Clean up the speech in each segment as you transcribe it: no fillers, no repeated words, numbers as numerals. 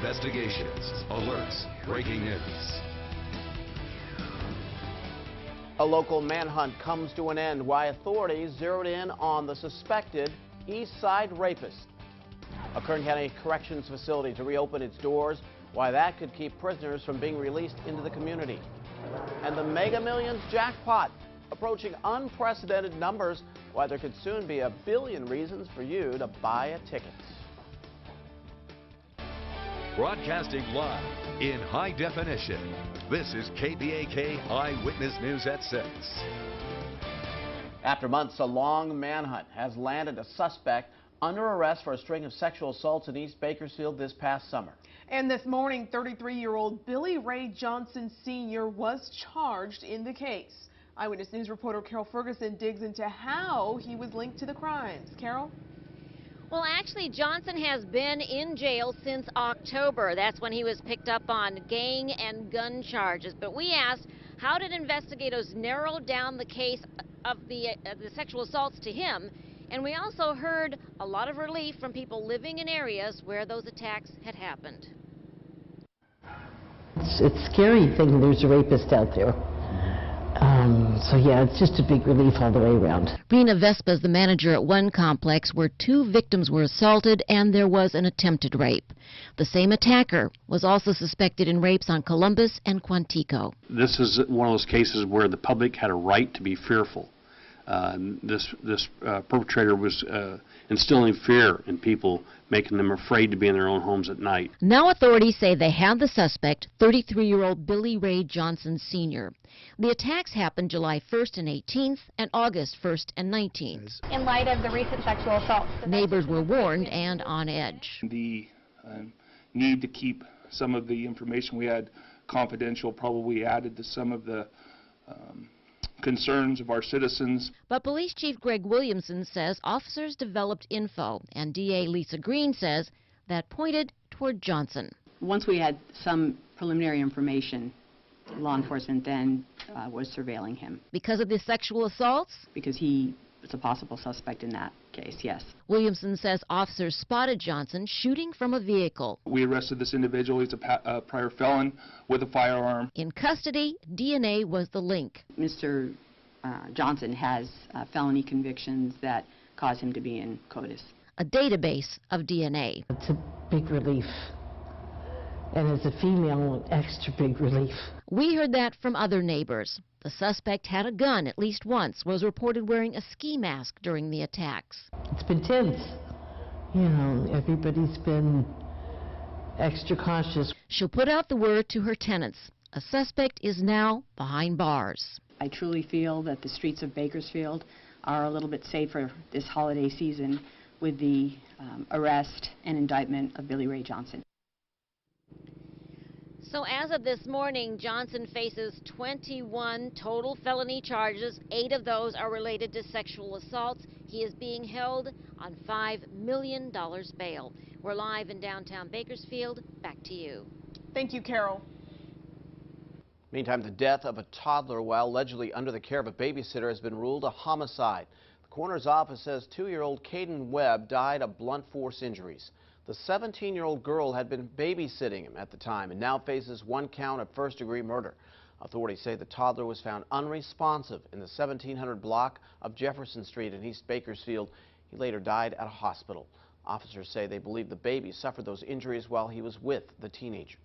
investigations, alerts, breaking news. A local manhunt comes to an end. Why authorities zeroed in on the suspected East Side rapist. A Kern County Corrections facility to reopen its doors. Why that could keep prisoners from being released into the community. And the Mega Millions jackpot approaching unprecedented numbers. Why there could soon be 1 billion reasons for you to buy a ticket. Broadcasting live in high definition. This is KBAK Eyewitness News at 6. After months, a long manhunt has landed a suspect under arrest for a string of sexual assaults in East Bakersfield this past summer. And this morning, 33-year-old Billy Ray Johnson Sr. was charged in the case. Eyewitness News reporter Carol Ferguson digs into how he was linked to the crimes. Carol? Well, actually, Johnson has been in jail since October. That's when he was picked up on gang and gun charges. But we asked, how did investigators narrow down the case of the sexual assaults to him? And we also heard a lot of relief from people living in areas where those attacks had happened. It's scary thinking there's a rapist out there. So yeah, it's just a big relief all the way around. Rena Vespa is the manager at one complex where 2 victims were assaulted and there was an attempted rape. The same attacker was also suspected in rapes on Columbus and Quantico. This is one of those cases where the public had a right to be fearful. This perpetrator was instilling fear in people, making them afraid to be in their own homes at night. Now authorities say they have the suspect, 33-year-old Billy Ray Johnson Sr. The attacks happened July 1st and 18th and August 1st and 19th. In light of the recent sexual assaults, neighbors were warned and on edge. The need to keep some of the information we had confidential probably added to some of the concerns of our citizens. But Police Chief Greg Williamson says officers developed info, and DA Lisa Green says that pointed toward Johnson. Once we had some preliminary information, law enforcement then was surveilling him. Because of the sexual assaults? Because he was a possible suspect in that case, yes. Williamson says officers spotted Johnson shooting from a vehicle. We arrested this individual. He's a prior felon with a firearm. In custody, DNA was the link. Mr. Johnson has felony convictions that cause him to be in CODIS. A database of DNA. It's a big relief. And as a female, extra big relief. We heard that from other neighbors. The suspect had a gun at least once, was reported wearing a ski mask during the attacks. It's been tense. You know, everybody's been extra cautious. She'll put out the word to her tenants. A suspect is now behind bars. I truly feel that the streets of Bakersfield are a little bit safer this holiday season with the arrest and indictment of Billy Ray Johnson. So as of this morning, Johnson faces 21 total felony charges. 8 of those are related to sexual assaults. He is being held on $5 million bail. We're live in downtown Bakersfield. Back to you. Thank you, Carol. Meantime, the death of a toddler while allegedly under the care of a babysitter has been ruled a homicide. The coroner's office says 2-year-old Caden Webb died of blunt force injuries. The 17-year-old girl had been babysitting him at the time and now faces 1 count of first-degree murder. Authorities say the toddler was found unresponsive in the 1700 block of Jefferson Street in East Bakersfield. He later died at a hospital. Officers say they believe the baby suffered those injuries while he was with the teenager.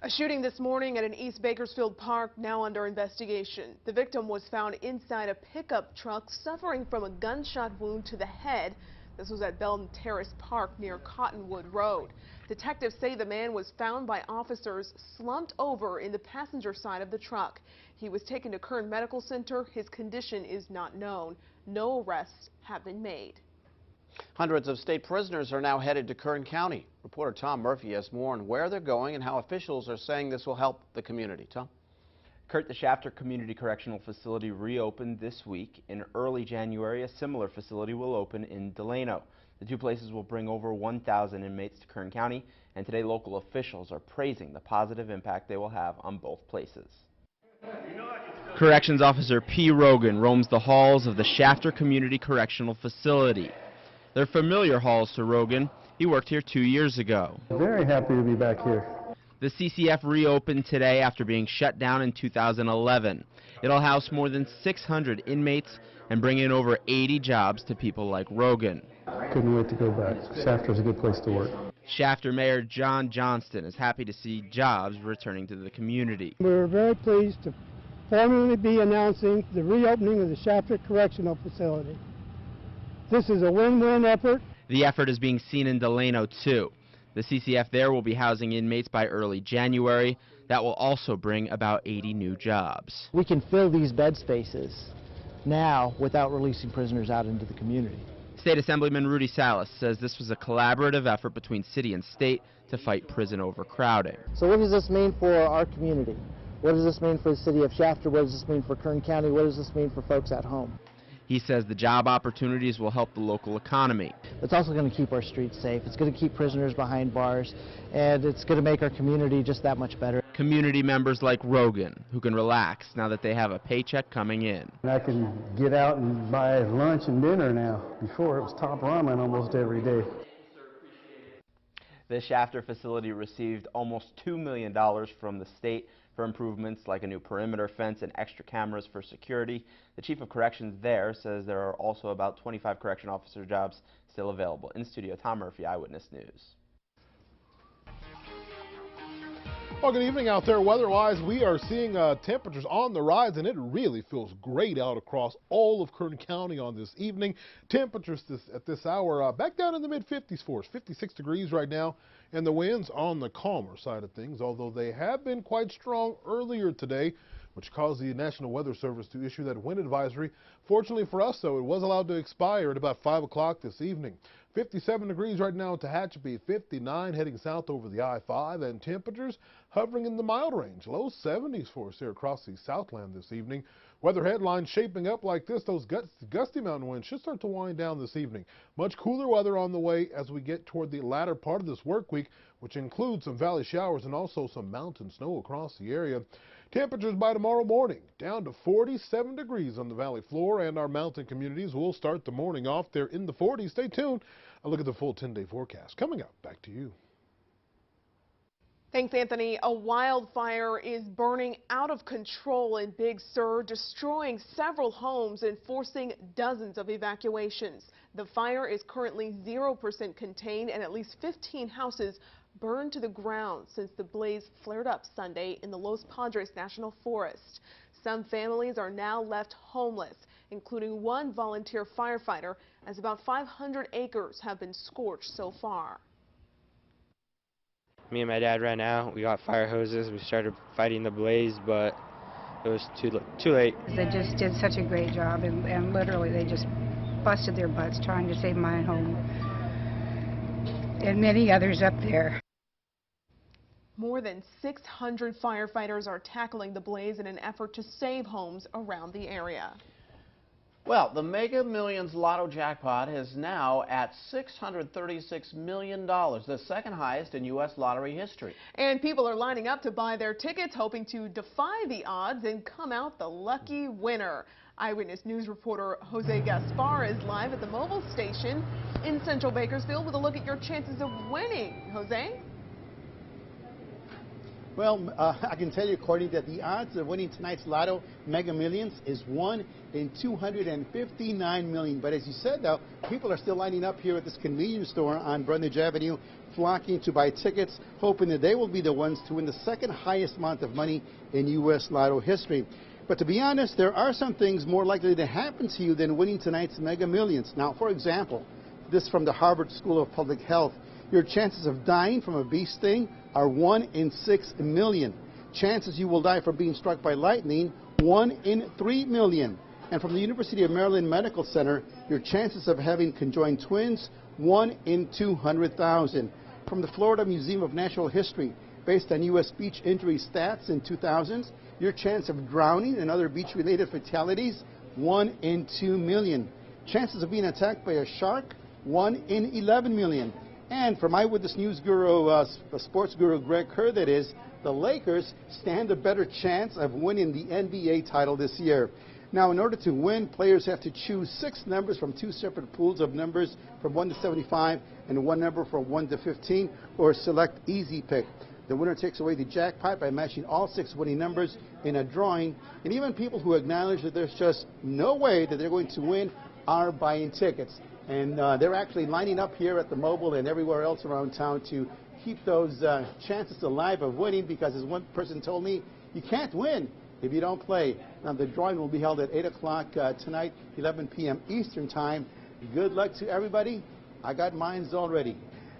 A shooting this morning at an East Bakersfield park now under investigation. The victim was found inside a pickup truck suffering from a gunshot wound to the head. This was at Belton Terrace Park near Cottonwood Road. Detectives say the man was found by officers slumped over in the passenger side of the truck. He was taken to Kern Medical Center. His condition is not known. No arrests have been made. Hundreds of state prisoners are now headed to Kern County. Reporter Tom Murphy has more on where they're going and how officials are saying this will help the community. Tom? Kurt, the Shafter Community Correctional Facility reopened this week. In early January, a similar facility will open in Delano. The 2 places will bring over 1,000 inmates to Kern County, and today local officials are praising the positive impact they will have on both places. Corrections Officer P. Rogan roams the halls of the Shafter Community Correctional Facility. They're familiar halls to Rogan, He worked here 2 years ago. Very happy to be back here. The CCF reopened today after being shut down in 2011. It'll house more than 600 inmates and bring in over 80 jobs to people like Rogan. Couldn't wait to go back. Shafter's a good place to work. Shafter Mayor John Johnston is happy to see jobs returning to the community. We're very pleased to formally be announcing the reopening of the Shafter Correctional Facility. This is a win-win effort. The effort is being seen in Delano, too. The CCF there will be housing inmates by early January. That will also bring about 80 new jobs. We can fill these bed spaces now without releasing prisoners out into the community. State Assemblyman Rudy Salas says this was a collaborative effort between city and state to fight prison overcrowding. So what does this mean for our community? What does this mean for the city of Shafter? What does this mean for Kern County? What does this mean for folks at home? He says the job opportunities will help the local economy. It's also going to keep our streets safe. It's going to keep prisoners behind bars, and it's going to make our community just that much better. Community members like Rogan, who can relax now that they have a paycheck coming in. I can get out and buy lunch and dinner now. Before, it was top ramen almost every day. The Shafter facility received almost $2 million from the state for improvements like a new perimeter fence and extra cameras for security. The chief of corrections there says there are also about 25 correction officer jobs still available. In studio, Tom Murphy, Eyewitness News. Well, good evening out there. Weather-wise, we are seeing temperatures on the rise, and it really feels great out across all of Kern County on this evening. Temperatures at this hour back down in the mid-50s for us, 56 degrees right now, and the winds on the calmer side of things, although they have been quite strong earlier today, which caused the National Weather Service to issue that wind advisory. Fortunately for us, though, it was allowed to expire at about 5 o'clock this evening. 57 degrees right now at Tehachapi, 59 heading south over the I-5, and temperatures hovering in the mild range, low 70s for us here across the Southland this evening. Weather headlines shaping up like this. Those gusty mountain winds should start to wind down this evening. Much cooler weather on the way as we get toward the latter part of this work week, which includes some valley showers and also some mountain snow across the area. Temperatures by tomorrow morning down to 47 degrees on the valley floor, and our mountain communities will start the morning off there in the 40s. Stay tuned. I'll look at the full 10-day forecast. Coming up, back to you. Thanks, Anthony. A wildfire is burning out of control in Big Sur, destroying several homes and forcing dozens of evacuations. The fire is currently 0% contained, and at least 15 houses burned to the ground since the blaze flared up Sunday in the Los Padres National Forest. Some families are now left homeless, including one volunteer firefighter, as about 500 acres have been scorched so far. Me and my dad ran out. We got fire hoses. We started fighting the blaze, but it was too late. They just did such a great job, and literally they just busted their butts trying to save my home and many others up there. More than 600 firefighters are tackling the blaze in an effort to save homes around the area. Well, the Mega Millions Lotto jackpot is now at $636 million, the second highest in U.S. lottery history. And people are lining up to buy their tickets, hoping to defy the odds and come out the lucky winner. Eyewitness News reporter Jose Gaspar is live at the mobile station in Central Bakersfield with a look at your chances of winning. Jose? Well, I can tell you, Courtney, that the odds of winning tonight's Lotto Mega Millions is 1 in 259 million. But as you said, though, people are still lining up here at this convenience store on Brundage Avenue, flocking to buy tickets, hoping that they will be the ones to win the second highest amount of money in U.S. Lotto history. But to be honest, there are some things more likely to happen to you than winning tonight's Mega Millions. Now, for example, this from the Harvard School of Public Health. Your chances of dying from a bee sting are 1 in 6 million. Chances you will die from being struck by lightning, 1 in 3 million. And from the University of Maryland Medical Center, your chances of having conjoined twins, 1 in 200,000. From the Florida Museum of Natural History, based on U.S. beach injury stats in 2000s, your chance of drowning and other beach-related fatalities, 1 in 2 million. Chances of being attacked by a shark, 1 in 11 million. And from Eyewitness News guru, sports guru Greg Kerr, that is, the Lakers stand a better chance of winning the NBA title this year. Now, in order to win, players have to choose 6 numbers from 2 separate pools of numbers from 1 to 75 and 1 number from 1 to 15, or select Easy Pick. The winner takes away the jackpot by matching all 6 winning numbers in a drawing, and even people who acknowledge that there's just no way that they're going to win are buying tickets. And they're actually lining up here at the Mobile and everywhere else around town to keep those chances alive of winning, because as one person told me, you can't win if you don't play. Now, the drawing will be held at 8 o'clock tonight, 11 p.m. Eastern Time. Good luck to everybody. I got mines already.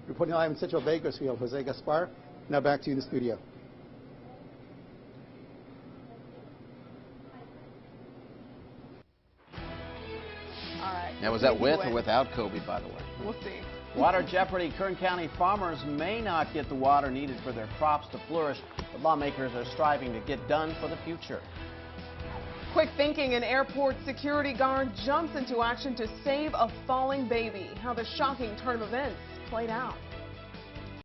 Reporting live in Central Bakersfield, Jose Gaspar. Now back to you in the studio. All right. Now, was that with or without Kobe, by the way? We'll see. Water jeopardy. Kern County farmers may not get the water needed for their crops to flourish, but lawmakers are striving to get done for the future. Quick thinking, an airport security guard jumps into action to save a falling baby. How the shocking turn of events played out.